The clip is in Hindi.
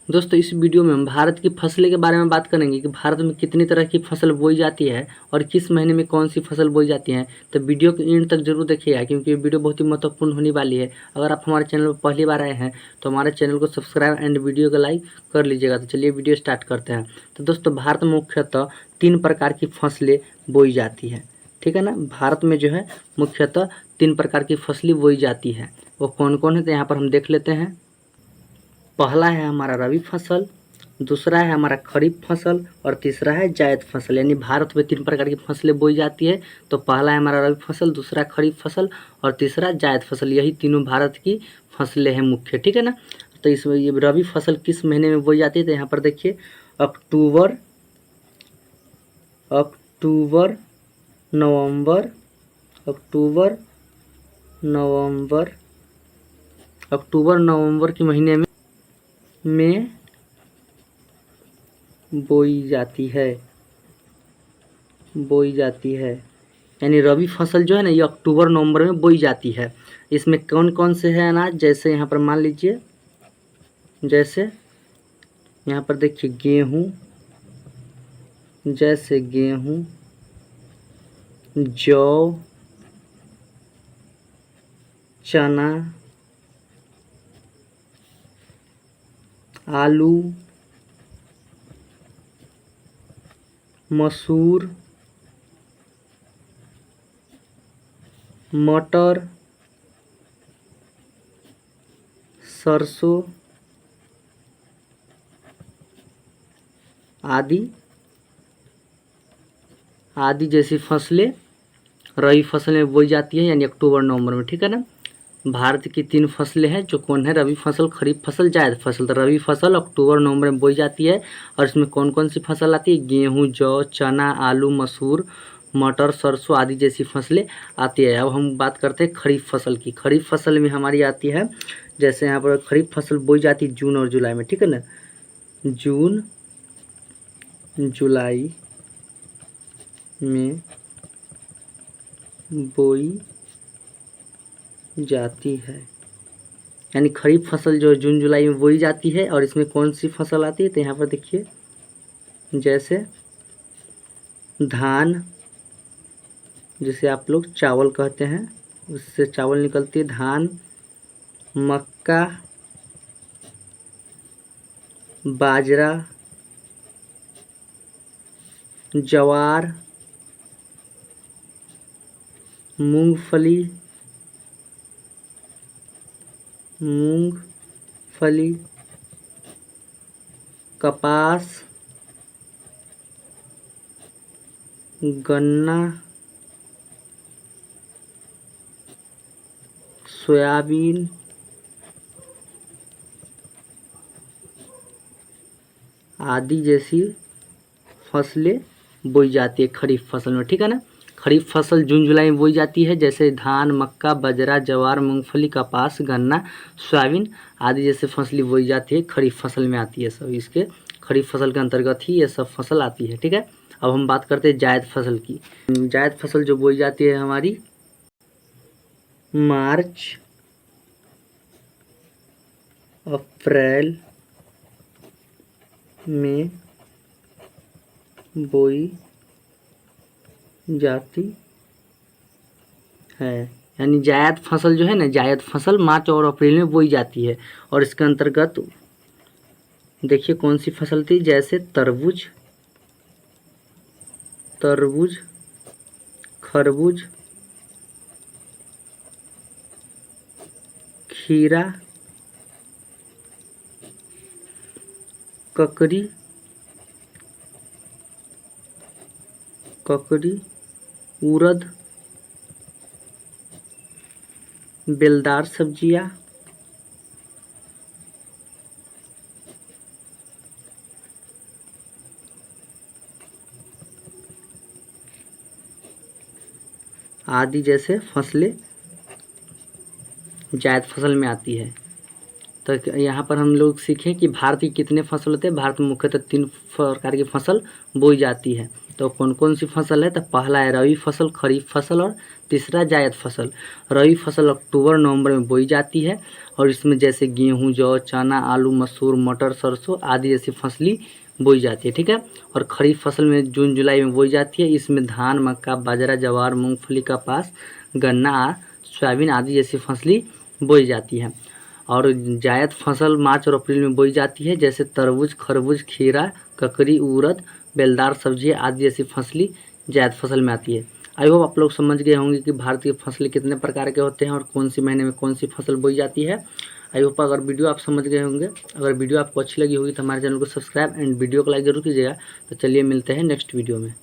दोस्तों इस वीडियो में हम भारत की फसलें के बारे में बात करेंगे कि भारत में कितनी तरह की फसल बोई जाती है और किस महीने में कौन सी फसल बोई जाती है। तो वीडियो के एंड तक जरूर देखिएगा क्योंकि ये वीडियो बहुत ही महत्वपूर्ण होने वाली है। अगर आप हमारे चैनल पर पहली बार आए हैं तो हमारे चैनल को सब्सक्राइब एंड वीडियो को लाइक कर लीजिएगा। तो चलिए वीडियो स्टार्ट करते हैं। तो दोस्तों भारत में मुख्यतः 3 प्रकार की फसलें बोई जाती है, ठीक है ना। भारत में जो है मुख्यतः 3 प्रकार की फसलें बोई जाती है। वो कौन कौन है तो यहाँ पर हम देख लेते हैं। पहला है हमारा रबी फसल, दूसरा है हमारा खरीफ फसल और तीसरा है जायद फसल। यानी भारत में 3 प्रकार की फसलें बोई जाती है। तो पहला है हमारा रबी फसल, दूसरा खरीफ फसल और तीसरा जायद फसल। यही तीनों भारत की फसलें हैं मुख्य, ठीक है ना। तो इसमें ये रबी फसल किस महीने में बोई जाती है तो यहाँ पर देखिए अक्टूबर नवंबर अक्टूबर नवंबर के महीने में बोई जाती है। यानी रबी फसल जो है ना ये अक्टूबर नवंबर में बोई जाती है। इसमें कौन कौन से है अनाज, जैसे यहाँ पर मान लीजिए, जैसे यहाँ पर देखिए गेहूँ, जौ, चना, आलू, मसूर, मटर, सरसों आदि जैसी फसलें रबी फसल में बोई जाती है, यानी अक्टूबर नवंबर में, ठीक है ना। भारत की 3 फसलें हैं जो कौन है, रबी फसल, खरीफ फसल, जायद फसल। तो रबी फसल अक्टूबर नवंबर में बोई जाती है और इसमें कौन कौन सी फसल आती है, गेहूँ, जौ, चना, आलू, मसूर, मटर, सरसों आदि जैसी फसलें आती है। अब हम बात करते हैं खरीफ फसल की। खरीफ फसल में हमारी आती है, जैसे यहाँ पर खरीफ फसल बोई जाती है जून और जुलाई में, ठीक है ना। जून जुलाई में बोई जाती है। यानी खरीफ फसल जो जून जुलाई में बोई जाती है और इसमें कौन सी फसल आती है तो यहाँ पर देखिए, जैसे धान, जिसे आप लोग चावल कहते हैं, उससे चावल निकलती है, धान, मक्का, बाजरा, ज्वार, मूंगफली, कपास, गन्ना, सोयाबीन आदि जैसी फसलें बोई जाती है खरीफ फसल में, ठीक है ना। खरीफ फसल जून जुलाई में बोई जाती है, जैसे धान, मक्का, बाजरा, ज्वार, मूंगफली, कपास, गन्ना, सोयाबीन आदि जैसे फसलें बोई जाती है, खरीफ फसल में आती है। सब इसके खरीफ फसल के अंतर्गत ही ये सब फसल आती है, ठीक है। अब हम बात करते हैं जायद फसल की। जायद फसल जो बोई जाती है हमारी मार्च, अप्रैल में बोई जाती है। यानी जायद फसल जो है ना, जायद फसल मार्च और अप्रैल में बोई जाती है और इसके अंतर्गत देखिए कौन सी फसल थी, जैसे तरबूज, खरबूज, खीरा, ककड़ी, उड़द, बेलदार सब्जियां, आदि जैसे फसलें जायद फसल में आती है। तो यहाँ पर हम लोग सीखें कि भारत की कितने फसल होते हैं। भारत में मुख्यतः 3 प्रकार की फसल बोई जाती है। तो कौन कौन सी फसल है तो पहला है रबी फसल, खरीफ फसल और तीसरा जायद फसल, रबी फसल अक्टूबर नवंबर में बोई जाती है और इसमें जैसे गेहूं, जौ, चना, आलू, मसूर, मटर, सरसों आदि जैसी फसली बोई जाती है। ठीक है। और खरीफ फसल में जून जुलाई में बोई जाती है। इसमें धान, मक्का, बाजरा, ज्वार, मूंगफली, कपास, गन्ना, सोयाबीन आदि जैसी फसली बोई जाती है। और जायद फसल मार्च और अप्रैल में बोई जाती है, जैसे तरबूज, खरबूज, खीरा, ककड़ी, उड़द, बेलदार सब्जियाँ आदि जैसी फसली जायद फसल में आती है। आई होप आप लोग समझ गए होंगे कि भारत की फसलें कितने प्रकार के होते हैं और कौन सी महीने में कौन सी फसल बोई जाती है। आई होप अगर वीडियो आप समझ गए होंगे। अगर वीडियो आपको अच्छी लगी होगी तो हमारे चैनल को सब्सक्राइब एंड वीडियो को लाइक जरूर कीजिएगा। तो चलिए मिलते हैं नेक्स्ट वीडियो में।